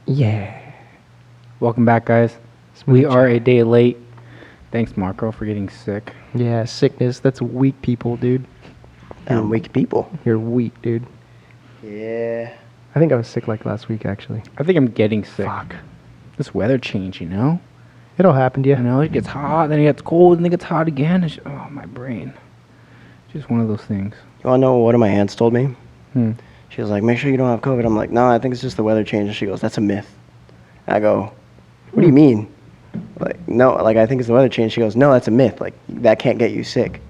Yeah. Welcome back, guys. We are a day late. Thanks, Marco, for getting sick. Yeah, sickness. That's weak people, dude. Weak people. You're weak, dude. Yeah. I think I was sick like last week, actually. I think I'm getting sick. Fuck. This weather change, you know? It'll happen to you. You know, it gets hot, then it gets cold, and then it gets hot again. It's, oh, my brain. Just one of those things. You want to know what one of my aunts told me? She She was like, make sure you don't have COVID. I'm like, no, I think it's just the weather change. And she goes, that's a myth. I go, what do you mean? Like, no, like, I think it's the weather change. She goes, no, that's a myth. Like, that can't get you sick.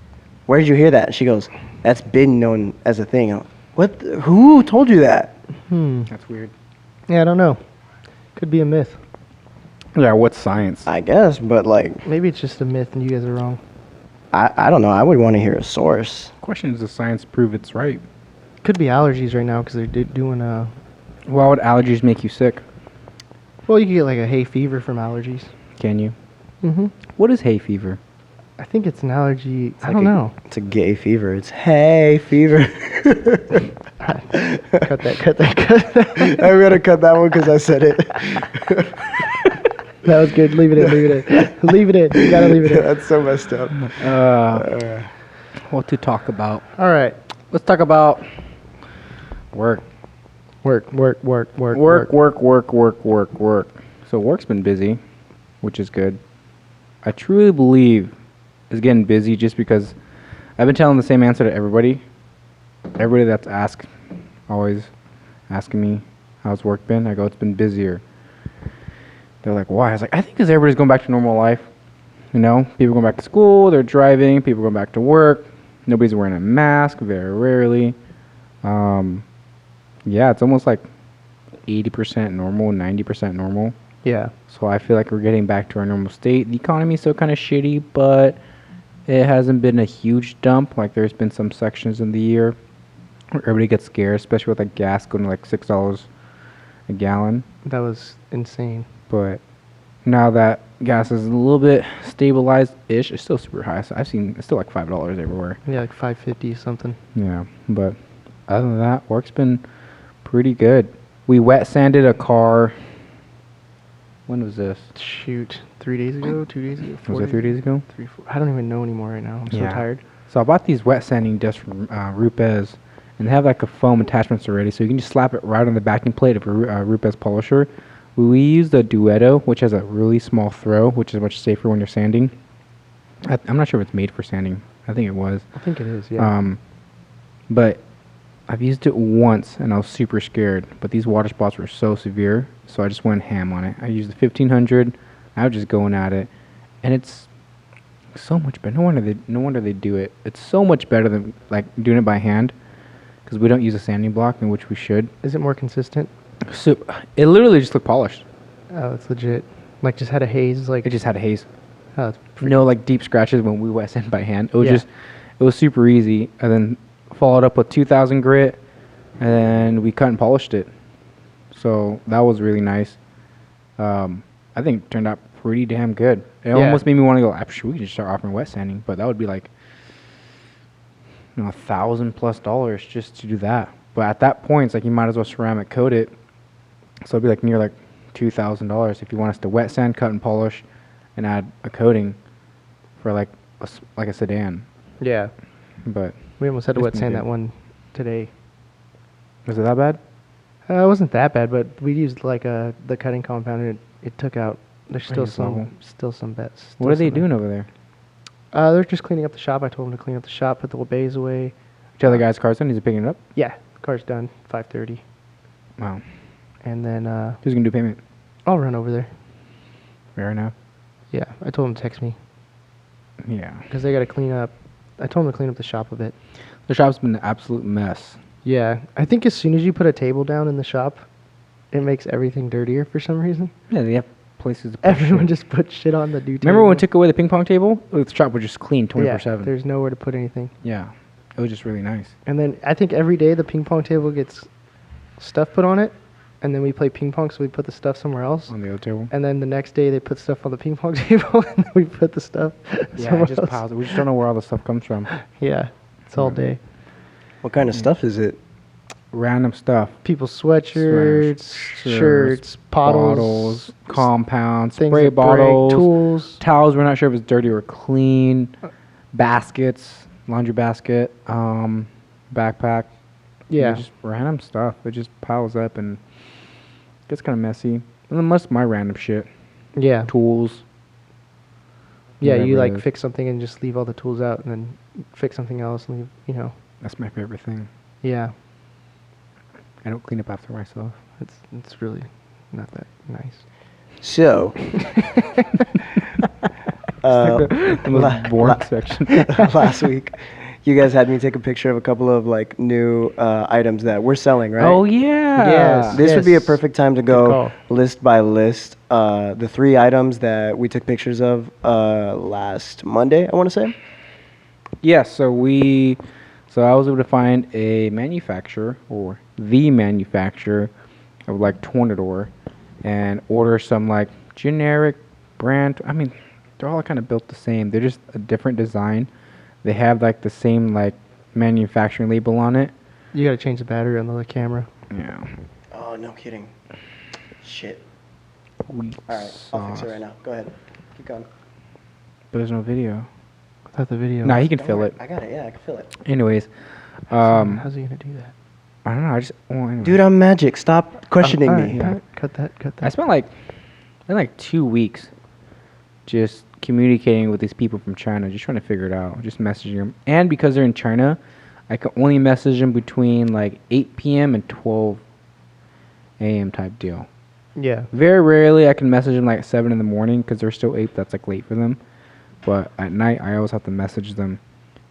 Where did you hear that? She goes, that's been known as a thing. I'm like, what? Who told you that? That's weird. Yeah, I don't know. Could be a myth. Yeah, what's science? I guess, but, like, Maybe it's just a myth and you guys are wrong. I don't know. I would want to hear a source. Question is, does science prove it's right? Could be allergies right now because they're doing Why would allergies make you sick? Well, you can get like a hay fever from allergies. Can you? Mm-hmm. What is hay fever? I think it's an allergy. I like don't know. It's a gay fever. It's hay fever. Cut that. I'm going to cut that one because I said it. That was good. Leave it in. Leave it in. You gotta leave it in. That's so messed up. What to talk about? All right. Let's talk about work. Work. So work's been busy, which is good. I truly believe it's getting busy just because I've been telling the same answer to everybody. Everybody that's always asking me, how's work been? I go, it's been busier. They're like, why? I was like, I think because everybody's going back to normal life. You know, people going back to school, they're driving, people going back to work. Nobody's wearing a mask, very rarely. Yeah, it's almost like 80% normal, 90% normal. Yeah. So I feel like we're getting back to our normal state. The economy's still kind of shitty, but it hasn't been a huge dump. Like there's been some sections in the year where everybody gets scared, especially with like gas going to like $6 a gallon. That was insane. But now that gas is a little bit stabilized-ish, it's still super high. So I've seen it's still like $5 everywhere. Yeah, like $5.50 something. Yeah, but other than that, work's been pretty good. We wet sanded a car. When was this? Shoot, 3 days ago, 2 days ago, 4 Was it 3 days ago? 3, 4. I don't even know anymore right now. I'm so tired. So I bought these wet sanding discs from Rupes, and they have like a foam attachments already, so you can just slap it right on the backing plate of a Rupes polisher. We used a Duetto, which has a really small throw, which is much safer when you're sanding. I'm not sure if it's made for sanding. I think it was. I think it is, yeah. But I've used it once, and I was super scared. But these water spots were so severe, so I just went ham on it. I used the 1500. I was just going at it, and it's so much better. No wonder they do it. It's so much better than like doing it by hand, because we don't use a sanding block, in which we should. Is it more consistent? So it literally just looked polished. Oh, it's legit. Like just had a haze, like It just had a haze. oh, it's No like deep scratches when we wet sand by hand. It was Yeah. it was super easy. And then followed up with 2000 grit, and then we cut and polished it. So that was really nice. I think it turned out pretty damn good. It Yeah. almost made me want to go, actually, we could just start offering wet sanding, but that would be like, $1,000+ just to do that. But at that point, it's like you might as well ceramic coat it. So it'd be like near like $2,000 if you want us to wet sand, cut and polish, and add a coating for like a sedan. yeah. But We almost had to It's wet been sand good. that one today. was it that bad? It wasn't that bad, but we used like the cutting compound and it took out. There's still Raise level. some bets. What are they doing over there? They're just cleaning up the shop. I told them to clean up the shop, put the little bays away. Which other guy's car's done? He's picking it up? Yeah, car's done. 5:30, Wow. and then Who's going to do payment? I'll run over there. Fair enough. Yeah, I told them to text me Yeah. because they got to clean up. I told them to clean up the shop a bit. The shop's been an absolute mess. Yeah, I think as soon as you put a table down in the shop, it makes everything dirtier for some reason. Yeah, they have places to put Everyone shit. just puts shit on the new table. Remember when we took away the ping pong table? The shop was just clean Yeah, 24/7. there's nowhere to put anything. Yeah. It was just really nice. And then I think every day the ping pong table gets stuff put on it, and then we play ping pong, so we put the stuff somewhere else. On the other table? And then the next day they put stuff on the ping pong table, and then we put the stuff Yeah, somewhere it just else. piles. We just don't know where all the stuff comes from. Yeah, it's all Yeah. day. What kind of stuff is it? Random stuff. People's sweatshirts, shirts, bottles, compounds, things spray that break, bottles, tools. towels. We're not sure if it's dirty or clean. Baskets, laundry basket, backpack. Yeah. Just random stuff. It just piles up and gets kind of messy. And then most of my random shit. Yeah. Tools. Yeah, you whatever it like is. fix something and just leave all the tools out and then fix something else and leave, you know. That's my favorite thing. Yeah. I don't clean up after myself. It's really not that nice. So, The most boring section. last week, you guys had me take a picture of a couple of like new items that we're selling, right? Oh yeah. Yes. This would be a perfect time to go call. list by list. The 3 items that we took pictures of last Monday, I want to say. Yes. So I was able to find a manufacturer or the manufacturer of like Tornador and order some like generic brand. I mean, they're all kind of built the same. They're just a different design. They have like the same like manufacturing label on it. You gotta change the battery on the other camera. Yeah. Oh, no kidding. Shit. Wheat All right, I'll fix it sauce. right now. Go ahead. Keep going. But there's no video. I thought the video. Nah, he can Don't fill worry. it. I got it. Yeah, I can feel it. Anyways, How's he gonna do that? I don't know. I just anyway. Dude, I'm magic. Stop questioning Alright, me. Yeah. Cut that. I spent like 2 weeks just communicating with these people from China, just trying to figure it out, just messaging them. And because they're in China, I can only message them between like 8 p.m. and 12 a.m. type deal. Yeah. Very rarely I can message them like 7 in the morning because they're still 8. That's like late for them. But at night, I always have to message them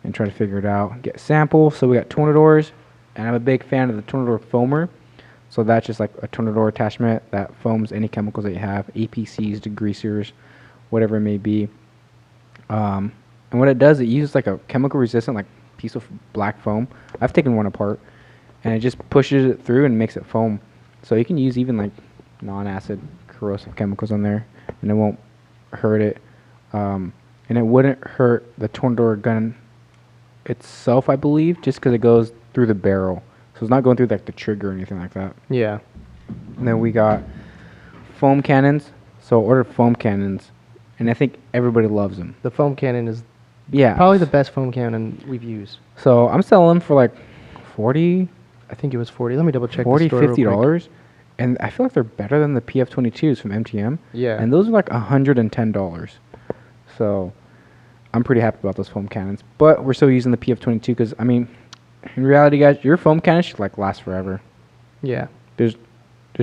and try to figure it out. Get samples. So we got Tornadors, and I'm a big fan of the Tornador foamer. So that's just like a Tornador attachment that foams any chemicals that you have, APCs, degreasers, whatever it may be. And what it does, it uses like a chemical resistant like piece of black foam. I've taken one apart, and it just pushes it through and makes it foam. So you can use even like non-acid corrosive chemicals on there, and it won't hurt it. And it wouldn't hurt the Tornador gun itself, I believe, just because it goes through the barrel. So it's not going through like the trigger or anything like that. Yeah. And then we got foam cannons. So I ordered foam cannons, and I think everybody loves them. The foam cannon is Yeah. probably the best foam cannon we've used. So I'm selling them for like 40, I think it was 40. Let me double check. 40 the store real quick. $50. And I feel like they're better than the PF22s from MTM. Yeah. And those are like $110. So I'm pretty happy about those foam cannons. But we're still using the PF22 because, I mean, in reality, guys, your foam cannon should like last forever. Yeah. There's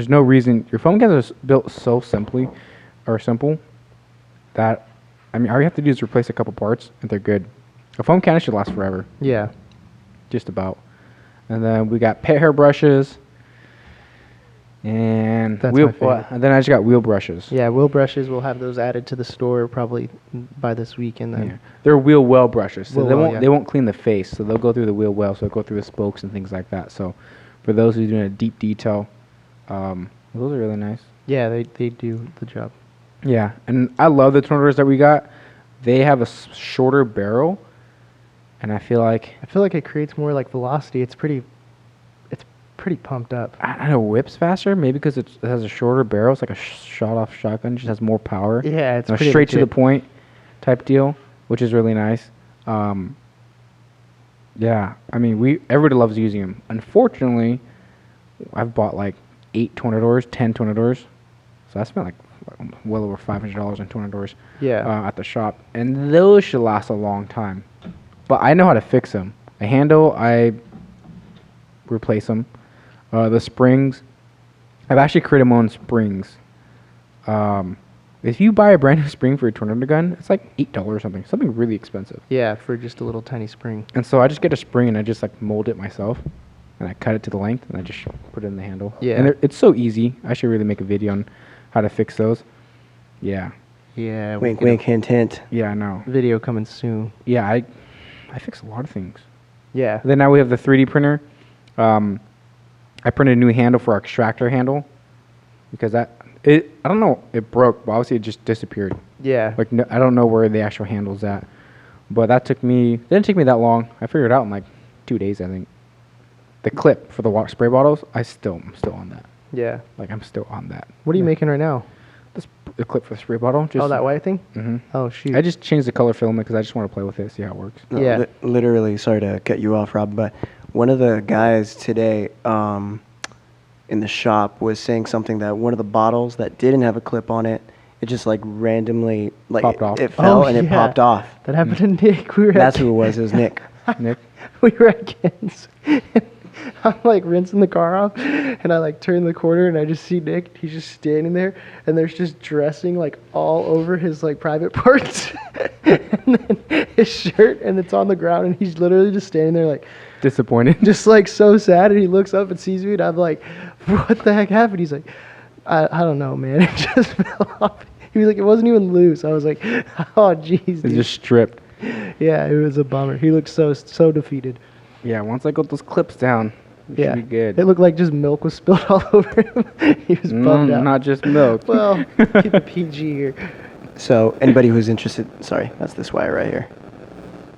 no reason. Your foam cannons are built so simple that, I mean, all you have to do is replace a couple parts and they're good. A foam cannon should last forever. Yeah. Just about. And then we got pet hair brushes. And That's my favorite. and then I just got wheel brushes. Yeah. Wheel brushes. We'll have those added to the store probably by this week, and then Yeah. They're wheel well brushes. So Wheel they well, won't yeah. they won't clean the face. So they'll go through the wheel well. So they'll go through the spokes and things like that. So for those who are doing a deep detail, those are really nice. yeah, they do the job. Yeah, and I love the Tornadors that we got. They have a shorter barrel, and I feel like it creates more like velocity. It's pretty pumped up. I know whips faster. Maybe because it has a shorter barrel. It's like a shot-off shotgun. Just has more power. Yeah, it's You know, pretty straight to the legit. point type deal, which is really nice. Yeah, I mean, everybody loves using them. Unfortunately, I've bought like 8 Tornadors, 10 Tornadors, so I spent like well over $500 on Tornadors Yeah. at the shop, and those should last a long time. But I know how to fix them. A handle, I replace them. The springs, I've actually created my own springs. If you buy a brand new spring for your tornado gun, it's like $8 or something really expensive. Yeah, for just a little tiny spring. And so I just get a spring and I just like mold it myself, and I cut it to the length and I just put it in the handle. Yeah. And it's so easy. I should really make a video on how to fix those. Yeah. Yeah. we Wink, could- wink, hint, hint. Yeah, I know. Video coming soon. Yeah, I fix a lot of things. Yeah. Then now we have the 3D printer. I printed a new handle for our extractor handle because I don't know, it broke, but obviously it just disappeared. Yeah. Like no, I don't know where the actual handle's at, but that didn't take me that long. I figured it out in like 2 days, I think. the clip for the spray bottles, I'm still on that. Yeah. Like I'm still on that. What are you Yeah. making right now? The clip for the spray bottle. Just, Oh, that white thing? hmm Oh, shoot. I just changed the color filament because I just want to play with it, see how it works. No, Yeah. literally, sorry to cut you off, Rob, but one of the guys today in the shop was saying something that one of the bottles that didn't have a clip on it, it just like randomly like Popped off. it fell Oh, and it yeah. popped off. That happened to Nick. We were That's at who it was. It was Nick. Nick, we were at Ken's. I'm like rinsing the car off, and I like turn the corner, and I just see Nick. He's just standing there, and there's just dressing like all over his like private parts, and then his shirt, and it's on the ground, and he's literally just standing there like, disappointed. just like so sad. And he looks up and sees me, and I'm like, "What the heck happened?" He's like, "I don't know, man. It just fell off." He was like, "It wasn't even loose." I was like, "Oh, jeez, It's dude." just stripped. Yeah, it was a bummer. He looked so defeated. Yeah, once I got those clips down, it Yeah, should be good. It looked like just milk was spilled all over him. He was bummed out. Not just milk. Well, keep it PG here. So anybody who's interested, sorry, that's this wire right here.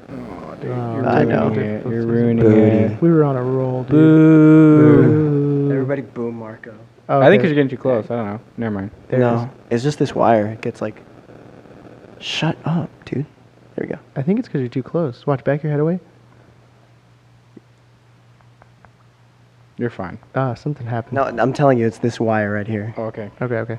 Oh, dude, Oh, you're I ruining know. it. You're ruining Booty. it. We were on a roll, dude. Boo. Ooh. Everybody, boom, Marco. Oh, I think okay. because you're getting too close. I don't know. Never mind. There it no, is. it's just this wire. It gets like, shut up, dude. There we go. I think it's because you're too close. Watch, back your head away. You're fine. Ah, something happened. No, I'm telling you, it's this wire right here. Oh, okay. Okay.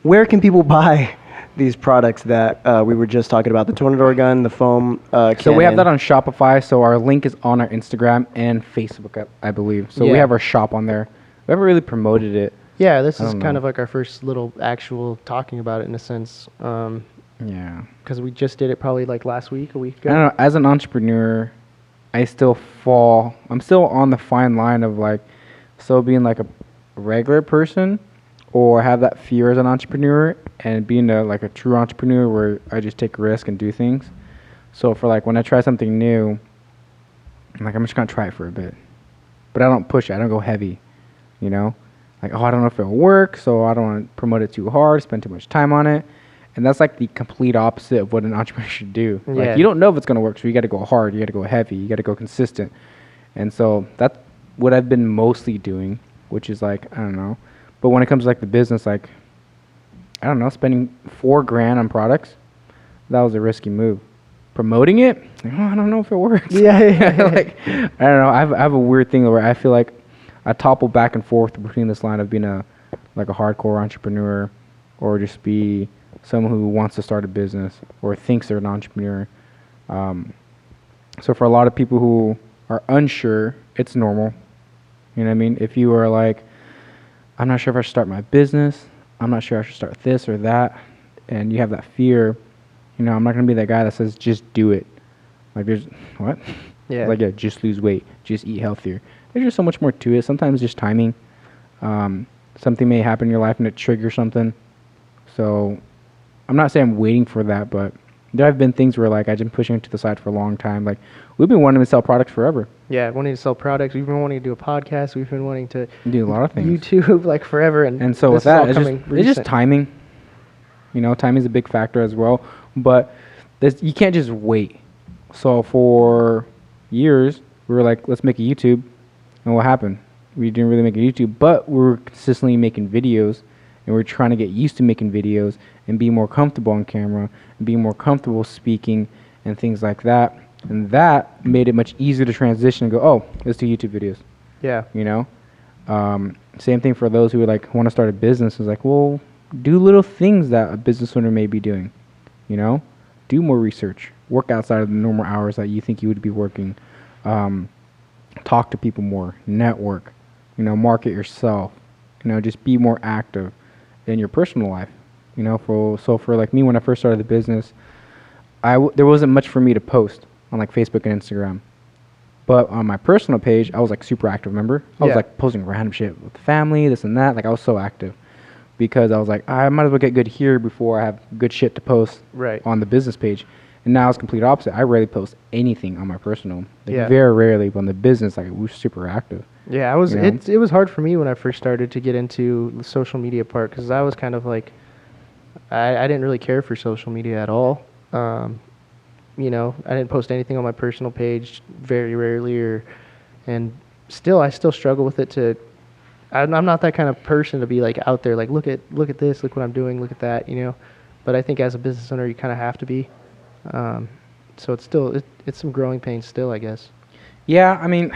Where can people buy these products that we were just talking about? The tornador gun, the foam So we have cannon. that on Shopify. So our link is on our Instagram and Facebook, I believe. So we Yeah. have our shop on there. We haven't really promoted it. Yeah, this I is don't kind know. of like our first little actual talking about it in a sense. Yeah. Because we just did it probably like last week, a week I ago. don't know. As an entrepreneur, I'm still on the fine line of like, still being like a regular person, or have that fear as an entrepreneur and being like a true entrepreneur where I just take a risk and do things. So for like when I try something new, I'm like, I'm just gonna try it for a bit, but I don't push it. I don't go heavy, you know. Like, oh, I don't know if it'll work, so I don't want to promote it too hard, spend too much time on it. And that's like the complete opposite of what an entrepreneur should do. Yeah. Like, you don't know if it's going to work, so you got to go hard, you got to go heavy, you got to go consistent. And so that's what I've been mostly doing, which is like, I don't know. But when it comes to like the business, like, I don't know, spending $4,000 on products, that was a risky move. Promoting it, like, oh, I don't know if it works. Yeah. Like, I don't know. I have a weird thing where I feel like I topple back and forth between this line of being a hardcore entrepreneur, or just be someone who wants to start a business or thinks they're an entrepreneur. So for a lot of people who are unsure, it's normal. You know what I mean? If you are like, I'm not sure if I should start my business, I'm not sure I should start this or that, and you have that fear, you know, I'm not going to be that guy that says, just do it. Like, there's, what? Yeah. Like, yeah, just lose weight, just eat healthier. There's just so much more to it. Sometimes just timing. Something may happen in your life and it triggers something. So I'm not saying I'm waiting for that, but there have been things where like I've been pushing it to the side for a long time. Like, we've been wanting to sell products forever. Yeah, wanting to sell products. We've been wanting to do a podcast. We've been wanting to Do a lot of things. YouTube like forever. And so this with is that, all it's coming just recent. timing. You know, timing is a big factor as well. But you can't just wait. So for years, we were like, let's make a YouTube. And what happened? We didn't really make a YouTube, but we were consistently making videos. And we're trying to get used to making videos and be more comfortable on camera and be more comfortable speaking and things like that. And that made it much easier to transition and go, oh, let's do YouTube videos. Yeah. You know, same thing for those who would like want to start a business. Is like, well, do little things that a business owner may be doing. You know, do more research, work outside of the normal hours that you think you would be working, talk to people more, network, you know, market yourself, you know, just be more active in your personal life. You know, for like me, when I first started the business, there wasn't much for me to post on like Facebook and Instagram. But on my personal page, I was like super active, remember? I was Yeah. like posting random shit with the family, this and that. Like, I was so active because I was like, I might as well get good here before I have good shit to post Right. on the business page. And now it's complete opposite. I rarely post anything on my personal. Like, Yeah. very rarely. But on the business, like, we're super active. Yeah, I was. You know? It was hard for me when I first started to get into the social media part because I was kind of like, I didn't really care for social media at all. You know, I didn't post anything on my personal page very rarely, and I still struggle with it I'm not that kind of person to be like out there, like, look at this, look what I'm doing, look at that, you know. But I think as a business owner, you kind of have to be. So it's some growing pains still, I guess. Yeah, I mean,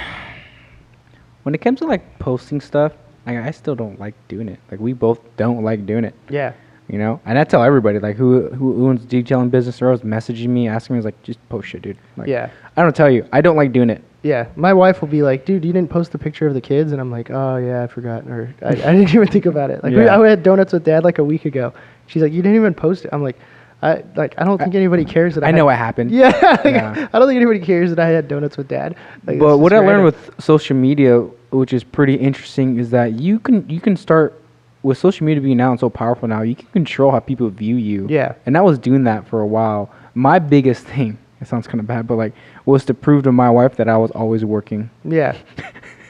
when it comes to like posting stuff, like, I still don't like doing it. Like, we both don't like doing it. Yeah. You know, and I tell everybody, like, who owns detailing business or is messaging me, asking me, is like, just post shit, dude. Like, Yeah. I don't tell you, I don't like doing it. Yeah. My wife will be like, dude, you didn't post the picture of the kids, and I'm like, oh yeah, I forgot, or I didn't even think about it. Like Yeah. I had donuts with Dad like a week ago. She's like, you didn't even post it. I'm like, I don't think anybody cares that I know what happened. Yeah, like, Yeah. I don't think anybody cares that I had donuts with Dad. Like, But it's what I just learned random. with social media, which is pretty interesting, is that you can start with social media being now and so powerful now. You can control how people view you. Yeah. And I was doing that for a while. My biggest thing, it sounds kind of bad, but like, was to prove to my wife that I was always working. Yeah,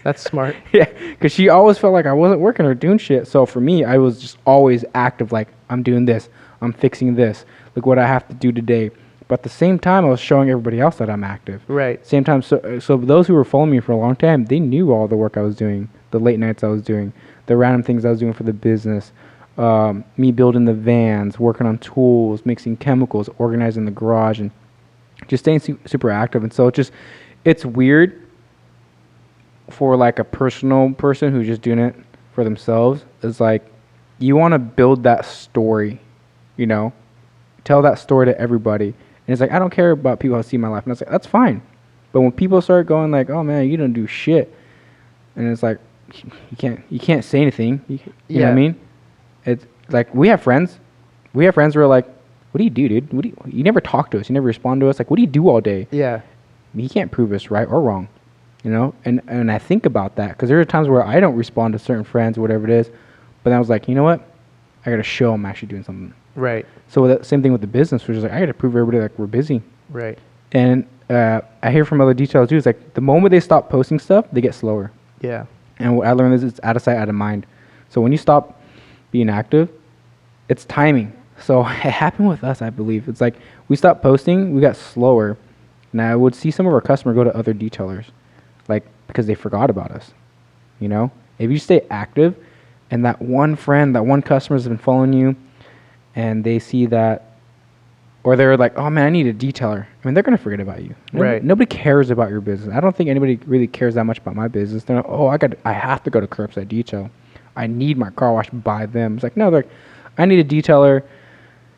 that's smart. Yeah, because she always felt like I wasn't working or doing shit. So for me, I was just always active. Like, I'm doing this, I'm fixing this. Look what I have to do today. But at the same time, I was showing everybody else that I'm active. Right. Same time, so those who were following me for a long time, they knew all the work I was doing, the late nights I was doing, the random things I was doing for the business, me building the vans, working on tools, mixing chemicals, organizing the garage, and just staying super active. And so it's weird for like a personal person who's just doing it for themselves. It's like, you want to build that story, you know, tell that story to everybody. And it's like, I don't care about people who see my life. And I was like, that's fine. But when people start going like, oh man, you don't do shit, and it's like, you can't say anything. You know what I mean? It's like, we have friends who are like, what do you do, dude? You never talk to us. You never respond to us. Like, what do you do all day? Yeah. You can't prove us right or wrong, you know? And I think about that because there are times where I don't respond to certain friends or whatever it is. But then I was like, you know what? I got to show I'm actually doing something. Right. So that same thing with the business, which is like, I got to prove everybody like we're busy. Right. And I hear from other details too. It's like the moment they stop posting stuff, they get slower. Yeah. And what I learned is it's out of sight, out of mind. So when you stop being active, it's timing. So it happened with us, I believe. It's like we stopped posting, we got slower. And I would see some of our customers go to other detailers, like because they forgot about us. You know, if you stay active, and that one friend, that one customer has been following you, and they see that, or they're like, oh man, I need a detailer. I mean, they're gonna forget about you. Right. Nobody cares about your business. I don't think anybody really cares that much about my business. They're like, oh, I have to go to Curbside Detail. I need my car washed by them. It's like, no, they're like, I need a detailer.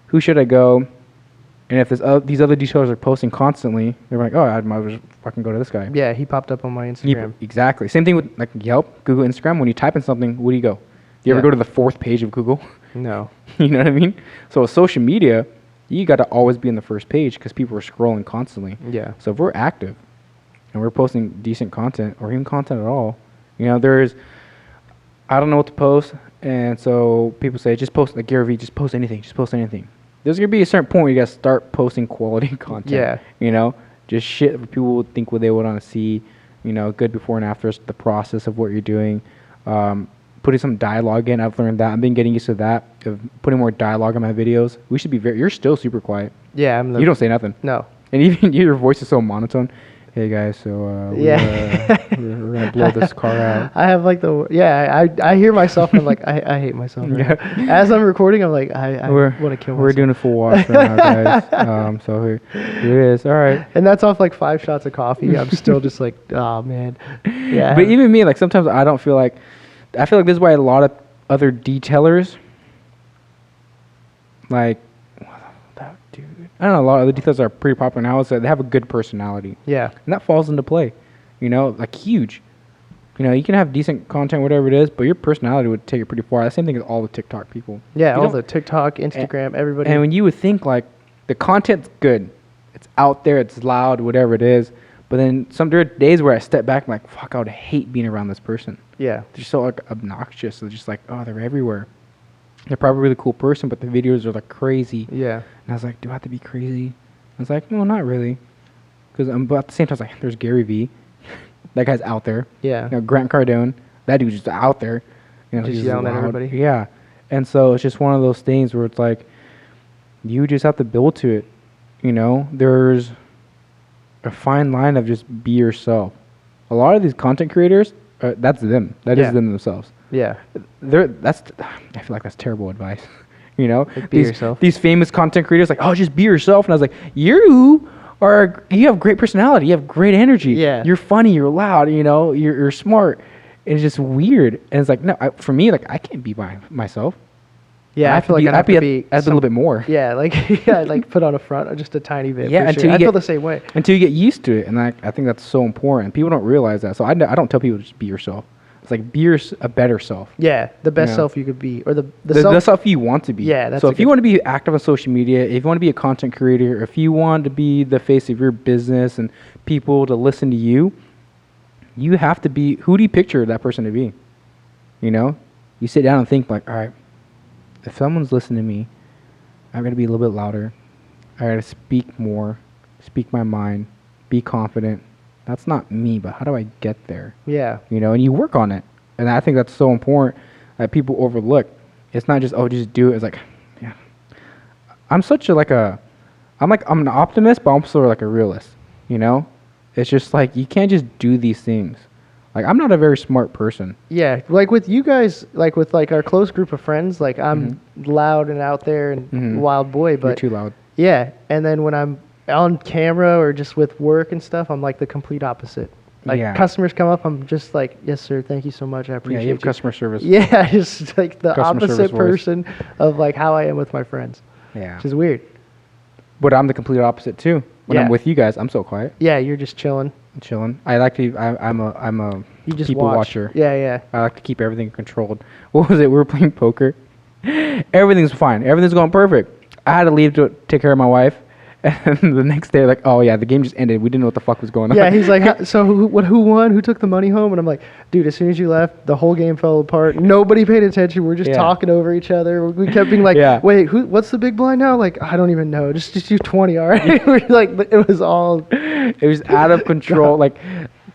Who should I go? And if these other detailers are posting constantly, they're like, oh, I might as well fucking go to this guy. Yeah, he popped up on my Instagram. Exactly. Same thing with like Yelp, Google, Instagram. When you type in something, where do you go? You ever Yeah. go to the 4th page of Google? No. You know what I mean? So with social media, you got to always be in the first page because people are scrolling constantly. Yeah. So if we're active and we're posting decent content or even content at all, you know, I don't know what to post. And so people say, just post, like Gary Vee, just post anything. Just post anything. There's going to be a certain point where you got to start posting quality content. Yeah. You know, just shit that people would think what they would want to see, you know, good before and after, the process of what you're doing. Putting some dialogue in. I've learned that. I've been getting used to that, of putting more dialogue in my videos. We should be you're still super quiet. Yeah, You don't say nothing. No. And even your voice is so monotone. Hey guys, so we're gonna blow this car out. I have like I hear myself and I'm like, I hate myself. Right Yeah. now. As I'm recording, I'm like, I want to kill myself. We're doing a full wash right now, guys. So here it is. All right. And that's off like 5 shots of coffee. I'm still just like, oh man. Yeah. But even me, like sometimes I feel like this is why a lot of other detailers, like, dude, I don't know, a lot of other detailers are pretty popular now. Is that they have a good personality. Yeah. And that falls into play, you know, like huge. You know, you can have decent content, whatever it is, but your personality would take it pretty far. The same thing as all the TikTok people. Yeah, You all don't- the TikTok, Instagram, everybody. And when you would think like the content's good, it's out there, it's loud, whatever it is, but then there are days where I step back and like, fuck, I would hate being around this person. yeah. They're so like obnoxious. They're just like, oh, they're everywhere. They're probably a really cool person, but the videos are like crazy. Yeah. And I was like, do I have to be crazy? I was like, no, not really. But at the same time, I was like, there's Gary Vee. That guy's out there. Yeah. You know, Grant Cardone. That dude's just out there. You know, Just he's yelling at loud. everybody. Yeah. And so it's just one of those things where it's like, you just have to build to it. You know, there's a fine line of just be yourself. a lot of these content creators, that's them. That is Yeah. them themselves. Yeah. I feel like that's terrible advice. You know, Like, be yourself. These famous content creators, like, oh, just be yourself. And I was like, you have great personality. You have great energy. Yeah. You're funny. You're loud. You know, you're smart. And it's just weird. And it's like, no, for me, like, I can't be myself. Yeah, I feel like I'd have to be a little bit more. Yeah, like yeah, like put on a front or just a tiny bit. Yeah, for until sure. you I feel get- the same way. Until you get used to it. And I think that's so important. People don't realize that. So I don't tell people to just be yourself. It's like, be a better self. Yeah, the best Yeah. self you could be, or the The self you want to be. Yeah, that's so a if you good- want to be active on social media, if you want to be a content creator, if you want to be the face of your business and people to listen to you, you have to be, who do you picture that person to be? You know, you sit down and think like, all right, if someone's listening to me, I'm going to be a little bit louder. I got to speak more, speak my mind, be confident. That's not me, but how do I get there? Yeah, You know, and you work on it. And I think that's so important that people overlook. It's not just, oh, just do it. It's like, yeah. I'm an optimist, but I'm also like a realist, you know? It's just like, you can't just do these things. Like, I'm not a very smart person. yeah. Like with you guys, like with like our close group of friends, like I'm loud and out there and Mhm. wild boy, You're but too loud. yeah. And then when I'm on camera or just with work and stuff, I'm like the complete opposite. Like Yeah. customers come up, I'm just like, yes sir, thank you so much, I Yeah, appreciate you have customer service. Yeah, just like the Customer service opposite voice. person of like how I am with my friends, Yeah. which is weird. But I'm the complete opposite too. When Yeah. I'm with you guys, I'm so quiet, Yeah, you're just chilling. chilling. I'm a You just people watch. watcher. Yeah, yeah. I like to keep everything controlled. What was it? We were playing poker. Everything's fine. Everything's going perfect. I had to leave to take care of my wife. And the next day, like, oh yeah, the game just ended. We didn't know what the fuck was going on. Yeah, he's like, so who won? Who took the money home? And I'm like, dude, as soon as you left, the whole game fell apart. Nobody paid attention. We're just Yeah. talking over each other. We kept being like, Yeah. wait, what's the big blind now? Like, I don't even know. Just use 20, all right? We're like, it was all. It was out of control. Like,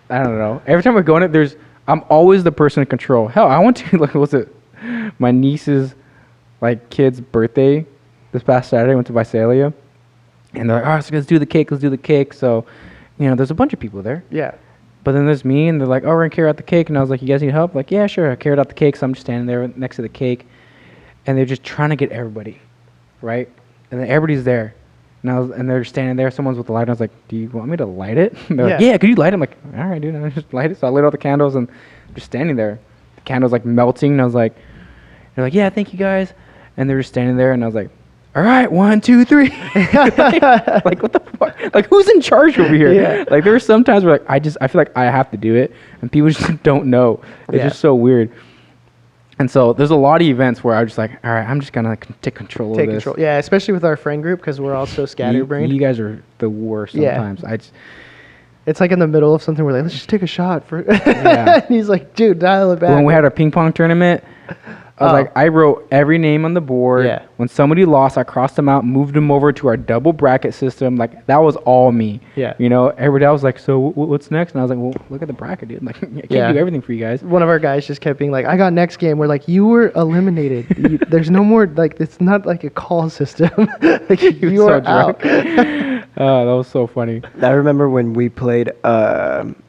I don't know. Every time we go in it, I'm always the person in control. Hell, I went to, like, what's it? My niece's, like, kid's birthday this past Saturday. I went to Visalia. And they're like, all right, so let's do the cake. So, you know, there's a bunch of people there. Yeah. But then there's me, and they're like, oh, we're going to carry out the cake. And I was like, you guys need help? Like, yeah, sure. I carried out the cake, so I'm just standing there next to the cake. And they're just trying to get everybody, right? And then everybody's there. And they're standing there. Someone's with the light. And I was like, do you want me to light it? And they're like, Yeah. yeah, could you light it? I'm like, all right, dude. And I just light it. So I lit all the candles, and I'm just standing there. The candle's, like, melting. And I was like, they're like, yeah, thank you, guys. And they're just standing there. And I was like, all right, 1, 2, 3. like, what the fuck? Like, who's in charge over here? Yeah. Like, there are some times where, like, I feel like I have to do it, and people just don't know. It's Yeah. just so weird. And so there's a lot of events where I'm just like, all right, I'm just gonna take control Take of this. control. Yeah, especially with our friend group because we're all so scatterbrained. You guys are the worst Yeah. sometimes. It's like in the middle of something. We're like, let's just take a shot for. Yeah. And he's like, dude, dial it back. When we had our ping pong tournament, I was Oh. like, I wrote every name on the board. Yeah. When somebody lost, I crossed them out, moved them over to our double bracket system. Like, that was all me. Yeah. You know, everybody else was like, so what's next? And I was like, well, look at the bracket, dude. Like, I can't Yeah. do everything for you guys. One of our guys just kept being like, I got next game. We're like, you were eliminated. There's no more, like, it's not like a call system. Like, He was you are out. Oh, that was so funny. I remember when we played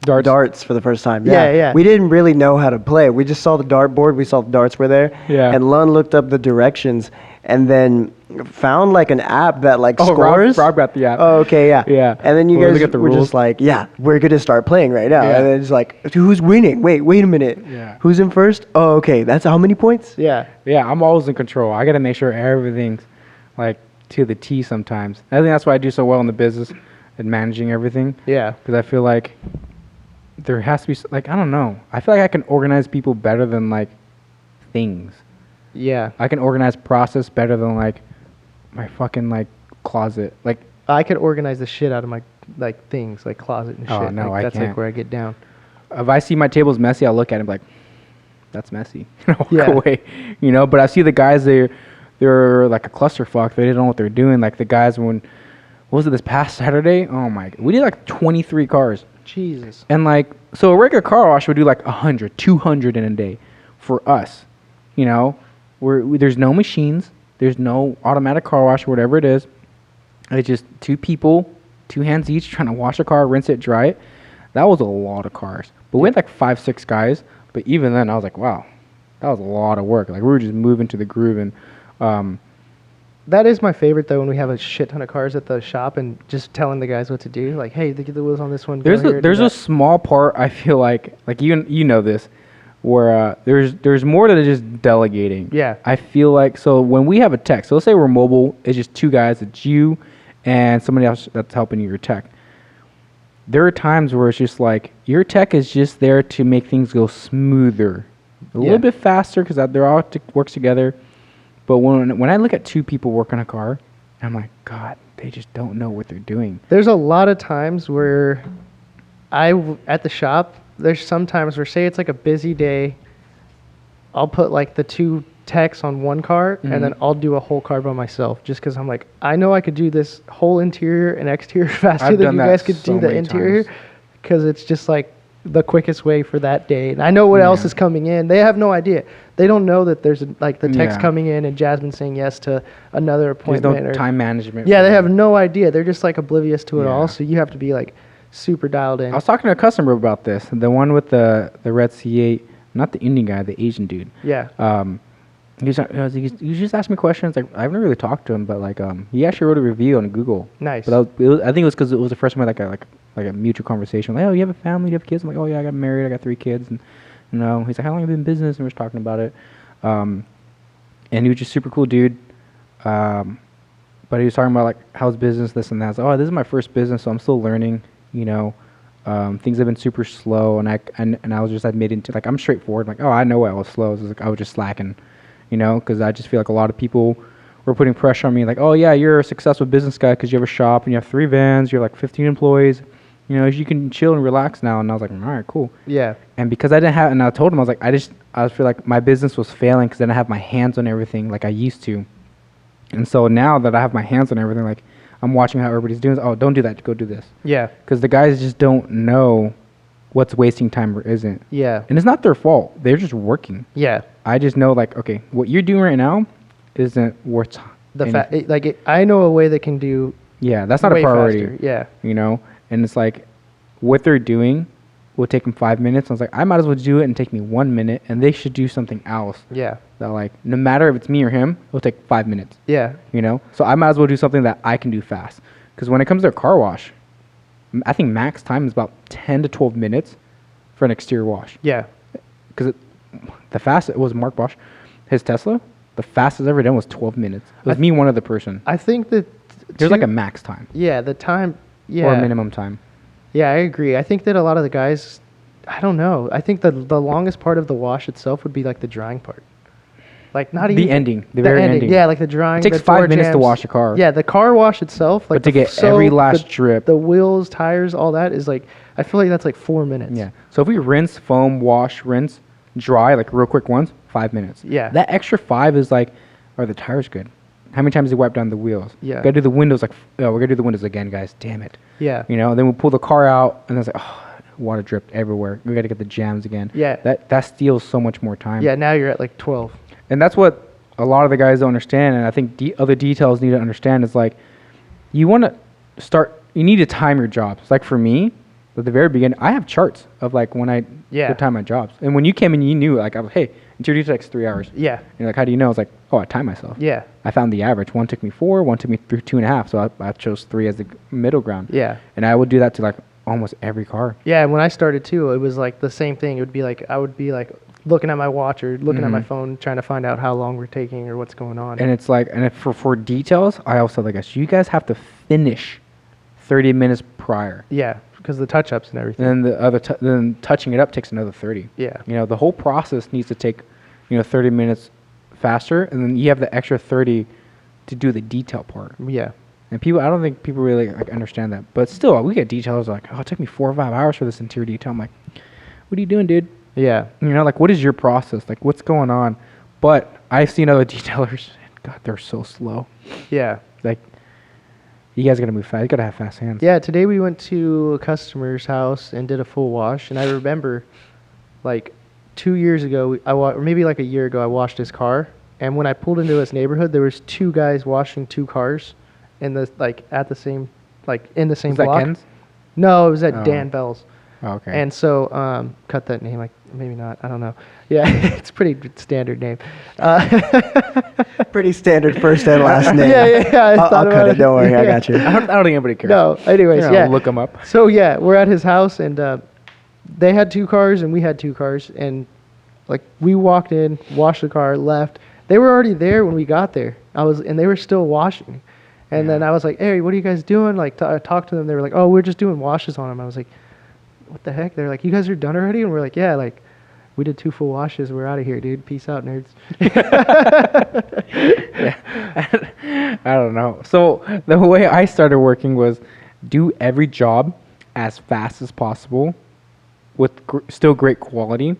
darts for the first time. Yeah, yeah. We didn't really know how to play. We just saw the dartboard. We saw the darts were there. Yeah. And Lund looked up the directions and then found like an app that like Oh, scores. Rob got the app. Oh, okay, yeah. Yeah. And then you Well, guys look at the were rules. just like, yeah, we're going to start playing right now. Yeah. And then it's like, who's winning? Wait a minute. Yeah. Who's in first? Oh, okay. That's how many points? Yeah. Yeah, I'm always in control. I got to make sure everything's like to the T sometimes. I think that's why I do so well in the business and managing everything. Yeah. Because I feel like there has to be, like, I don't know. I feel like I can organize people better than, like, things. Yeah. I can organize process better than, like, my fucking, like, closet. Like, I could organize the shit out of my, like, things, like closet and shit. Oh, no, like, I that's can't. like where I get down. if I see my table's messy, I'll look at it and be like, that's messy. And I'll walk Yeah. away. You know, but I see the guys, they're like a clusterfuck. They didn't know what they're doing. Like the guys what was it, this past Saturday? Oh my, we did like 23 cars. Jesus. And like, so a regular car wash would do like 100, 200 in a day for us. You know, there's no machines. There's no automatic car wash or whatever it is. It's just two people, 2 hands each, trying to wash a car, rinse it, dry it. That was a lot of cars. But we had like 5, 6 guys. But even then, I was like, wow, that was a lot of work. Like we were just moving to the groove, and That is my favorite though, when we have a shit ton of cars at the shop and just telling the guys what to do. Like, hey, get the wheels on this one. there's go a here, do there's a that. small part I feel like you know this, where there's more to just delegating. Yeah. I feel like, so when we have a tech, so let's say we're mobile, it's just 2 guys, it's you and somebody else that's helping you, your tech. There are times where it's just like your tech is just there to make things go smoother, a Yeah. little bit faster because they're all works together. But when I look at 2 people work on a car, I'm like, God, they just don't know what they're doing. There's a lot of times where at the shop, there's some times where, say it's like a busy day, I'll put like the 2 techs on one car and then I'll do a whole car by myself just because I'm like, I know I could do this whole interior and exterior faster I've than done you that guys could so do the many interior times. because it's just like the quickest way for that day. And I know what else Yeah. is coming in. They have no idea. They don't know that there's like the techs Yeah. coming in and Jasmine saying yes to another There's appointment. no or, time management. yeah, for they them. have no idea. They're just like oblivious to it Yeah. all. So you have to be like super dialed in. I was talking to a customer about this. The one with the red C8, not the Indian guy, the Asian dude. Yeah. He just asked me questions. Like I've never really talked to him, but like he actually wrote a review on Google. Nice. But I think it was because it was the first time we had like a mutual conversation. Like, oh, you have a family, you have kids. I'm like, oh yeah, I got married, I got 3 kids, and he's like, how long have you been in business? And we were just talking about it. And he was just super cool dude. But he was talking about like how's business, this and that. I was like, oh, this is my first business, so I'm still learning. Things have been super slow, and I was just admitting to, like, I'm straightforward. Like, oh, I know I was slow. So like I was just slacking, because I just feel like a lot of people were putting pressure on me. Like, oh yeah, you're a successful business guy because you have a shop and you have 3 vans. You're like 15 employees. You can chill and relax now. And I was like, all right, cool. Yeah. And because I didn't have, and I told him, I was like, I feel like my business was failing because I didn't have my hands on everything like I used to. And so now that I have my hands on everything, like I'm watching how everybody's doing. Oh, don't do that. Go do this. Yeah. Because the guys just don't know what's wasting time or isn't. Yeah. And it's not their fault. They're just working. Yeah. I just know, like, okay, what you're doing right now isn't worth I know a way that can do yeah, that's not way a priority. faster. Yeah. And it's like what they're doing will take them 5 minutes. I was like, I might as well do it and take me 1 minute, and they should do something else Yeah. that, like, no matter if it's me or him, it'll take 5 minutes. Yeah. So I might as well do something that I can do fast. Because when it comes to a car wash, I think max time is about 10 to 12 minutes for an exterior wash. Yeah. Because the fastest, it was Mark Bosch, his Tesla, the fastest ever done was 12 minutes. It was me, one other person. I think that There's like a max time yeah, the time yeah. or a minimum time. Yeah, I agree. I think that a lot of the guys, I don't know. I think the longest part of the wash itself would be like the drying part. Like not even The ending, the very ending. Yeah, like the drying. It takes the door 5 minutes to jams. wash a car. Yeah, the car wash itself, like But to get every last drip. the wheels, tires, all that is like, I feel like that's like 4 minutes. Yeah. So if we rinse, foam, wash, rinse, dry, like real quick ones, 5 minutes. Yeah. That extra 5 is like, are the tires good? How many times do you wipe down the wheels? Yeah. Gotta do the windows, like, oh, we're gonna do the windows again, guys. Damn it. Yeah. Then we'll pull the car out, and then it's like, oh, water dripped everywhere. We gotta get the jams again. Yeah. That steals so much more time. Yeah, now you're at like 12. And that's what a lot of the guys don't understand, and I think other details need to understand is like, you need to time your jobs. Like for me, at the very beginning, I have charts of like when I Yeah. would time my jobs. And when you came in, you knew, like, I was, hey, interior takes 3 hours. Yeah. And you're like, how do you know? I was like, oh, I time myself. Yeah. I found the average. One took me 4, one took me 2.5. So I chose 3 as the middle ground. Yeah. And I would do that to like almost every car. Yeah, when I started too, it was like the same thing. It would be like, I would be like looking at my watch or looking at my phone, trying to find out how long we're taking or what's going on. And it's like, and if for details, I also like, so you guys have to finish 30 minutes prior. Yeah, because the touch-ups and everything. And then then touching it up takes another 30. Yeah. The whole process needs to take, 30 minutes faster, and then you have the extra 30 to do the detail part. Yeah. And I don't think people really like understand that. But still, we get detailers like, oh, it took me 4 or 5 hours for this interior detail. I'm like, what are you doing, dude? Yeah. Like, what is your process? Like, what's going on? But I've seen other detailers, God, they're so slow. Yeah. Like, you guys gotta move fast. You gotta have fast hands. Yeah, today we went to a customer's house and did a full wash, and I remember, like, 2 years ago, or maybe like a year ago, I washed his car, and when I pulled into his neighborhood, there was 2 guys washing 2 cars, in the same Is that block. Ken's? No, it was at Oh. Dan Bell's. Oh, okay. And so, cut that name. Like maybe not. I don't know. Yeah, it's a pretty standard name. Pretty standard first and last name. Yeah. I I'll thought cut about it. Don't worry, I got you. I don't think anybody cares. No. Anyways, Here, yeah. I'll look them up. So yeah, we're at his house, and they had 2 cars, and we had 2 cars, and like we walked in, washed the car, left. They were already there when we got there. And they were still washing. And then I was like, "Hey, what are you guys doing?" Like, I talked to them. They were like, "Oh, we're just doing washes on them." I was like, "What the heck?" They're like, "You guys are done already?" And we're like, "Yeah, like, we did 2 full washes. We're out of here, dude. Peace out, nerds." Yeah. I don't know. So the way I started working was do every job as fast as possible with still great quality.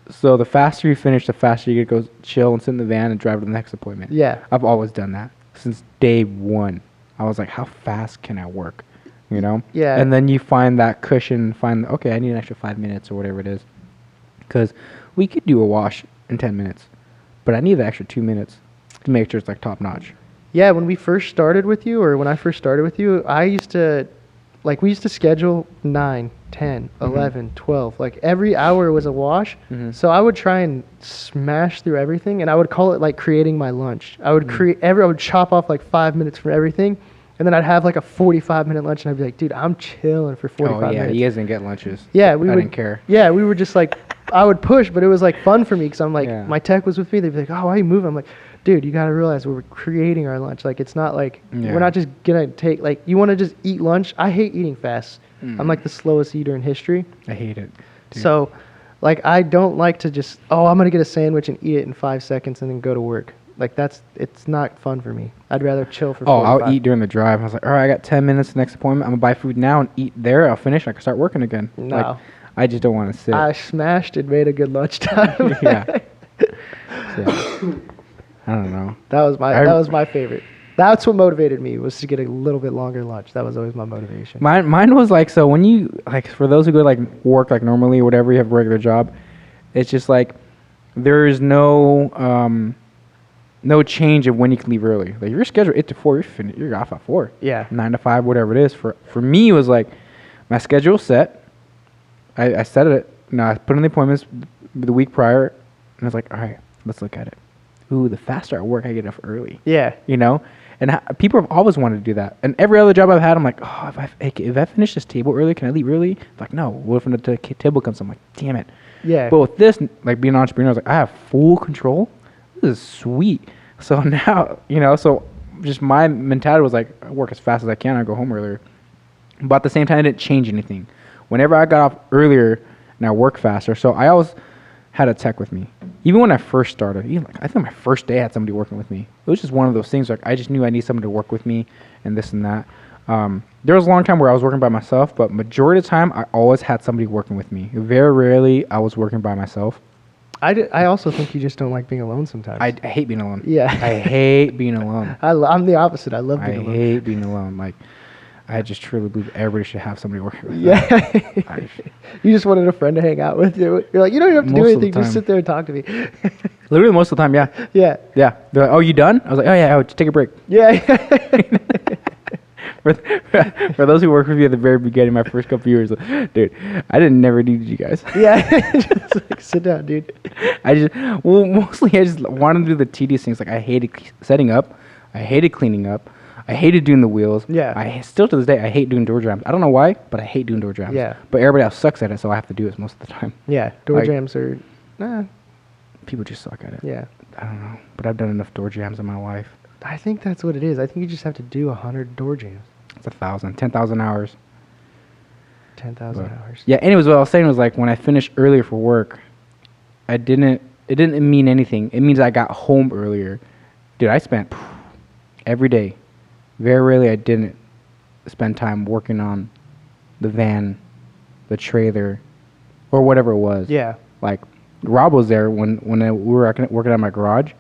So the faster you finish, the faster you get to go chill and sit in the van and drive to the next appointment. Yeah. I've always done that since day one. I was like, how fast can I work? You know? Yeah. And then you find that cushion, okay, I need an extra 5 minutes or whatever it is. Because we could do a wash in 10 minutes, but I need the extra 2 minutes to make sure it's like top notch. Yeah, when we first started with you, or when I first started with you, we used to schedule 9, 10, 11, 12. Like every hour was a wash. So I would try and smash through everything, and I would call it like creating my lunch. I would I would chop off like 5 minutes from everything, and then I'd have like a 45-minute lunch, and I'd be like, dude, I'm chilling for 45 Oh, yeah, minutes. you guys didn't get lunches. Yeah, I we didn't care. Yeah, we were just like, I would push, but it was like fun for me because I'm like, Yeah. my tech was with me. They'd be like, "Oh, why are you moving?" I'm like, dude, you got to realize we're creating our lunch. Like, it's not like, we're not just going to take, like, you want to just eat lunch. I hate eating fast. I'm like the slowest eater in history. I hate it. Dude. So, like, I don't like to just, I'm going to get a sandwich and eat it in 5 seconds and then go to work. Like, it's not fun for me. I'd rather chill for 45. I'll eat during the drive. I was like, all right, I got 10 minutes next appointment. I'm going to buy food now and eat there. I'll finish. I can start working again. No. Like, I just don't want to sit. I smashed and made a good lunchtime. Yeah. So, I don't know. That was my favorite. That's what motivated me, was to get a little bit longer lunch. That was always my motivation. Mine was like, so when you, like, for those who go like work like normally or whatever, you have a regular job, it's just like there's no change of when you can leave early. Like, you're scheduled 8 to 4, you're off at 4. Yeah. 9 to 5, whatever it is. For me, it was like my schedule's set. I set it. I put in the appointments the week prior, and I was like, all right, let's look at it. Ooh, the faster I work, I get off early. Yeah. You know? And people have always wanted to do that. And every other job I've had, I'm like, oh, if I finish this table early, can I leave early? Like, no. What if the table comes? I'm like, damn it. Yeah. But with this, like, being an entrepreneur, I was like, I have full control. This is sweet. So now, so just my mentality was like, I work as fast as I can. I go home earlier. But at the same time, I didn't change anything. Whenever I got off earlier and I work faster, so I always had a tech with me. Even when I first started, I think my first day I had somebody working with me. It was just one of those things, like, I just knew I need someone to work with me and this and that. There was a long time where I was working by myself, but majority of the time, I always had somebody working with me. Very rarely I was working by myself. I also think you just don't like being alone sometimes. I hate being alone. Yeah. I hate being alone. I'm the opposite. I love being alone. I hate being alone. Like, I just truly believe everybody should have somebody working with them. Yeah. You just wanted a friend to hang out with. You're like, you don't even have to do Most of the anything. Just time. sit there and talk to me. Literally most of the time, yeah. Yeah. Yeah. They're like, oh, you done? I was like, oh, yeah, just take a break. Yeah. For those who worked with me at the very beginning, my first couple years, dude, I never needed you guys. Yeah. Just like, sit down, dude. Mostly I just wanted to do the tedious things. Like, I hated setting up. I hated cleaning up. I hated doing the wheels. Yeah. Still to this day, I hate doing door jams. I don't know why, but I hate doing door jams. Yeah. But everybody else sucks at it, so I have to do it most of the time. Yeah. Door Like- jams are, People just suck at it. yeah. I don't know. But I've done enough door jams in my life. I think that's what it is. I think you just have to do 100 door jams. It's 1,000, 10,000 hours. 10,000 But- hours. Yeah, anyways, what I was saying was, like, when I finished earlier for work, it didn't mean anything. It means I got home earlier. Dude, I spent every day. Very rarely I didn't spend time working on the van, the trailer, or whatever it was. Yeah. Like, Rob was there when we were working at my garage.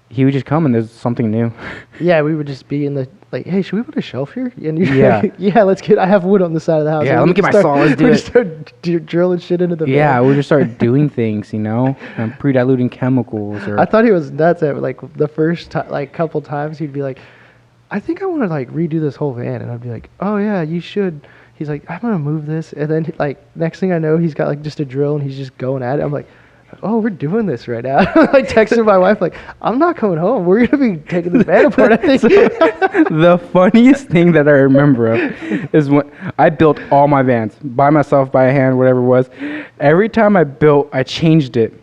He would just come and there's something new. Yeah, we would just be in the, like, hey, should we put a shelf here? And you're Yeah. like, yeah, I have wood on the side of the house. Yeah, And let me we get my just saw, let's do we it. just start drilling shit into the Yeah, van. we just started doing things, pre-diluting chemicals. Or I thought he was nuts at, like, the first couple times he'd be like, I think I want to, like, redo this whole van. And I'd be like, oh, yeah, you should. he's like, I'm gonna move this, and then like next thing I know, he's got like just a drill and he's just going at it. I'm like, oh, we're doing this right now. I texted my wife like, I'm not coming home. We're gonna be taking this van apart. I think. The funniest thing that I remember of is when I built all my vans by myself, by hand, whatever it was. Every time I built, I changed it,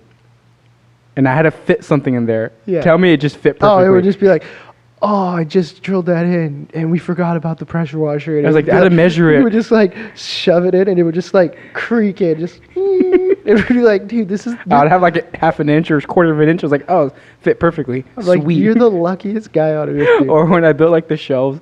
and I had to fit something in there. Yeah. Tell me it just fit perfectly. Oh, it would just be like, oh, I just drilled that in, and we forgot about the pressure washer. And I was it like, would I be had to measure it. We would just like shove it in, and it would just like creak it, just. It would be like, dude, this is. I'd have like a half an inch or a quarter of an inch. I was like, oh, fit perfectly. I was like, Sweet. you're the luckiest guy out of this, dude. Or when I built like the shelves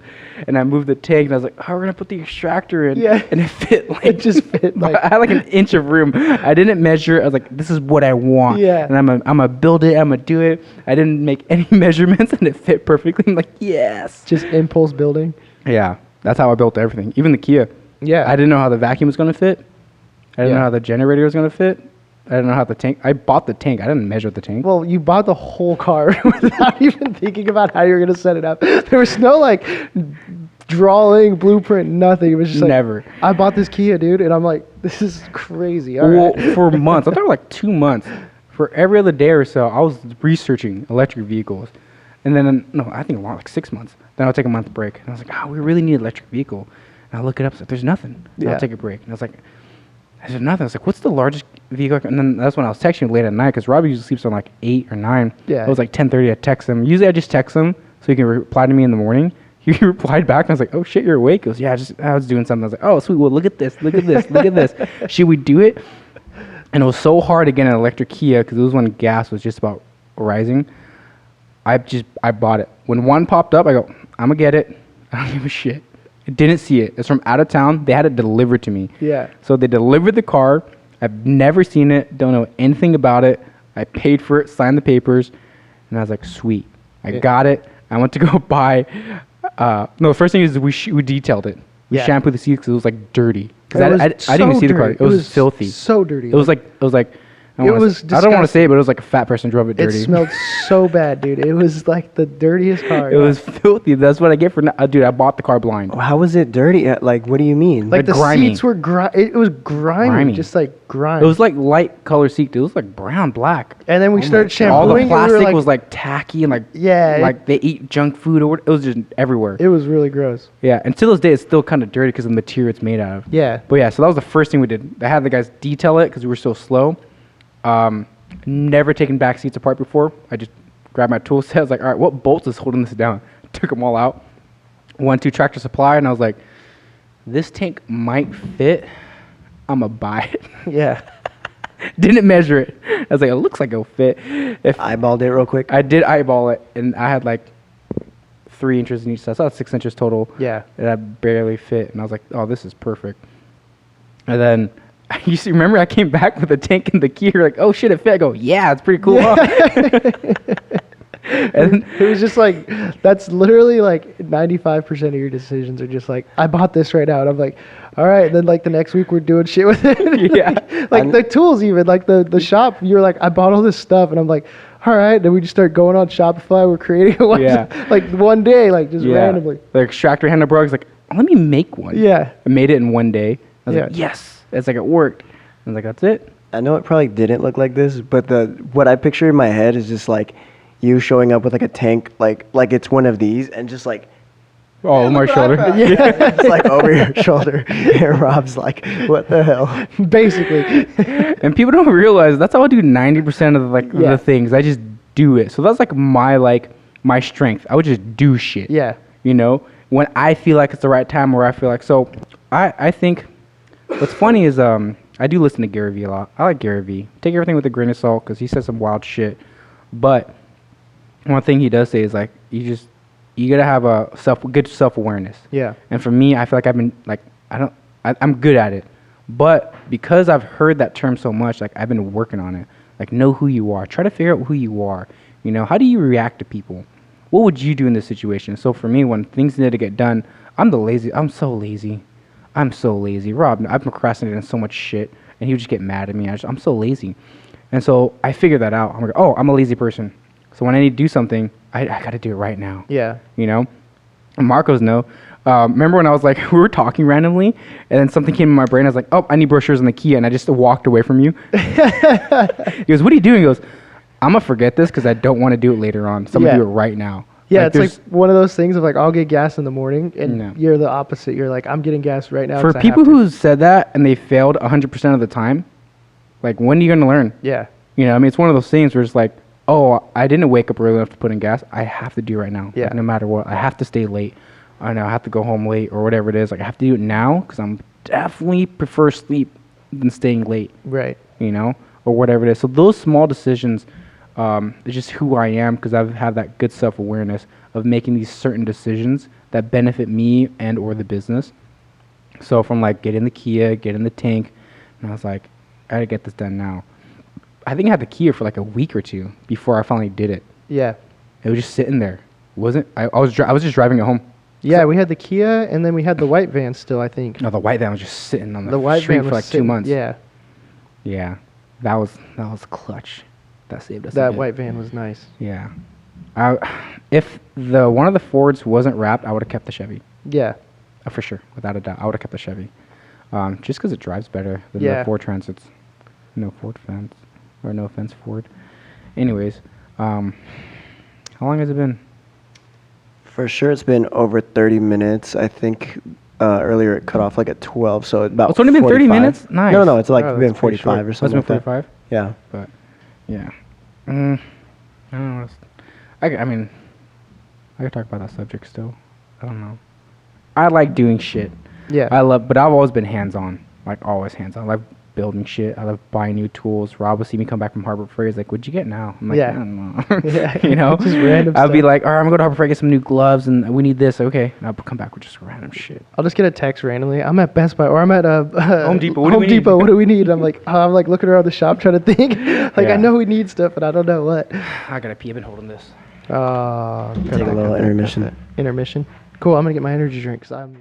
and I moved the tank and I was like, oh, we're gonna put the extractor in. Yeah. And it fit like It just fit, like- I had like an inch of room. I didn't measure it. I was like, this is what I want. Yeah. And I'm gonna build it, I'm gonna do it. I didn't make any measurements and it fit perfectly. I'm like, yes. Just impulse building. Yeah. That's how I built everything. Even the Kia. Yeah. I didn't know how the vacuum was gonna fit. I didn't know how the generator was gonna fit. I didn't know how the tank. I bought the tank. I didn't measure the tank. Well, you bought the whole car without even thinking about how you're gonna set it up. There was no like drawing, blueprint, nothing. It was just like, Never. I bought this Kia, dude, and I'm like, this is crazy. All Well, right. for months, I thought like 2 months. For every other day or so, I was researching electric vehicles. And then, no, I think like 6 months. Then I'll take a month break. And I was like, oh, we really need an electric vehicle. And I look it up. It's like, there's nothing. And Yeah. I'll take a break. And I was like, there's nothing. I was like, what's the largest vehicle? And then that's when I was texting late at night because Robbie usually sleeps on like 8 or 9. Yeah. It was like 10:30. I text him. Usually I just text him so he can reply to me in the morning. He replied back and I was like, oh shit, you're awake? He goes, yeah, I was doing something. I was like, oh, sweet. Well, look at this. Look at this. Look at this. Should we do it? And it was so hard to get an electric Kia because it was when gas was just about rising. I bought it. When one popped up, I go, I'm going to get it. I don't give a shit. I didn't see it. It's from out of town. They had it delivered to me. Yeah. So they delivered the car. I've never seen it. Don't know anything about it. I paid for it, signed the papers, and I was like, sweet. I got it. I went to go buy. No, the first thing is we detailed it. We Yeah. shampooed the seats because it was like dirty. Because It was I didn't even so see the car. dirty. It was filthy. So dirty. It was like I don't wanna say it, but it was like a fat person drove it It dirty. smelled so bad, dude. It was like the dirtiest car. It was filthy. That's what I get for dude. I bought the car blind. How was it dirty? Like, what do you mean? like the grimy. seats were it was grimy, just like grime. It was like light color seat. It was like brown, black. and then we started shampooing. All the and we were plastic like, was like tacky and like Yeah, like they eat junk food or what. It was just everywhere. it was really gross. Yeah, and to this day, it's still kind of dirty because of the material it's made out of. Yeah. But yeah, so that was the first thing we did. I had the guys detail it because we were so slow. Never taken back seats apart before. I just grabbed my tool set. I was like, all right, what bolts is holding this down? Took them all out. Went to Tractor Supply, and I was like, this tank might fit. I'm going to buy it. Yeah. Didn't measure it. I was like, it looks like it'll fit. If Eyeballed it real quick. I did eyeball it, and I had like 3 inches in each side. So that's 6 inches total. Yeah. And I barely fit. And I was like, oh, this is perfect. And then you see, remember I came back with the tank and the key. You're like, oh shit, it fit. I go, yeah, it's pretty cool. Huh? And It was just like, that's literally like 95% of your decisions are just like, I bought this right now. And I'm like, all right. And then like the next week we're doing shit with it. Yeah. Like the tools even, like the shop, you're like, I bought all this stuff. And I'm like, all right. Then we just start going on Shopify. We're creating a website. Yeah. Like one day, like just randomly. The extractor handle broke. I was like, let me make one. Yeah. I made it in one day. I was like, Yeah. yes. It's like, it worked. I was like, that's it. I know it probably didn't look like this, but what I picture in my head is just like you showing up with like a tank, like it's one of these, and just like Oh, on my shoulder. yeah, it's like over your shoulder. And Rob's like, what the hell? Basically. And people don't realize that's how I do 90% of Yeah. the things. I just do it. So that's like my strength. I would just do shit. Yeah. You know, when I feel like it's the right time, or I feel like so. I think what's funny is I do listen to Gary Vee a lot. I like Gary Vee. Take everything with a grain of salt because he says some wild shit. But one thing he does say is like you gotta have a good self-awareness. Yeah. And for me, I feel like I've been like I'm good at it. But because I've heard that term so much, like I've been working on it. Like know who you are. Try to figure out who you are. You know, how do you react to people? What would you do in this situation? So for me, when things need to get done, I'm so lazy. Rob, I've procrastinated on so much shit, and he would just get mad at me. I'm so lazy. And so I figured that out. I'm like, oh, I'm a lazy person. So when I need to do something, I got to do it right now. Yeah. You know? And Marcos know. Remember when I was like, we were talking randomly, and then something came in my brain. I was like, oh, I need brochures on the Kia, and I just walked away from you. He goes, what are you doing? He goes, I'm gonna forget this because I don't want to do it later on. So I'm gonna do it right now. Yeah, Like, it's like there's- one of those things of like, I'll get gas in the morning, and No. you're the opposite. You're like, I'm getting gas right now. for 'cause I people have to. who said that and they failed 100% of the time, like, when are you gonna learn? Yeah. You know, I mean, it's one of those things where it's like, oh, I didn't wake up early enough to put in gas. I have to do it right now. Yeah. Like, no matter what, I have to stay late. I know I have to go home late or whatever it is. Like, I have to do it now because I'm definitely prefer sleep than staying late. Right. You know, or whatever it is. So those small decisions, is just who I am because I've had that good self-awareness of making these certain decisions that benefit me and or the business. So from like getting the Kia, getting the tank, and I was like, I gotta get this done now. I think I had the Kia for like a week or two before I finally did it. Yeah. It was just sitting there. I was just driving it home. Yeah, we had the Kia, and then we had the white van still, I think. No, the white van was just sitting on The white street van for was like sitting, 2 months. Yeah, Yeah. That was clutch. That saved us. a that bit. white van was nice. Yeah. If the one of the Fords wasn't wrapped, I would have kept the Chevy. Yeah. For sure, without a doubt. I would have kept the Chevy. Just because it drives better than Yeah. the Ford Transits. No Ford fence. Or no offense, Ford. Anyways, how long has it been? For sure, it's been over 30 minutes. I think earlier it cut off like at 12, so about. It's only been 30 45. minutes? Nice. No, it's like Oh, been that's pretty 45 short. or It's been something. Like that. 45? Yeah. But, yeah. I don't know. I mean, I could talk about that subject still. I don't know. I like doing shit. Yeah. But I've always been hands-on. Like, always hands-on. I like building shit. I love buying new tools. Rob will see me come back from Harbor Freight. He's like, what'd you get now? I'm like, Yeah. I don't know. Yeah. You know? Just random I'll be stuff. like, all right, I'm going to go to Harbor Freight, get some new gloves, and we need this. Okay. And I'll come back with just random shit. I'll just get a text randomly. I'm at Best Buy, or I'm at Home Depot. What do Home we need? Depot. What do we need? I'm like looking around the shop trying to think. Like Yeah. I know we need stuff, but I don't know what. I got to pee. I've been holding this. Take Take a little intermission. Intermission. Cool. I'm gonna get my energy drink 'cause I'm.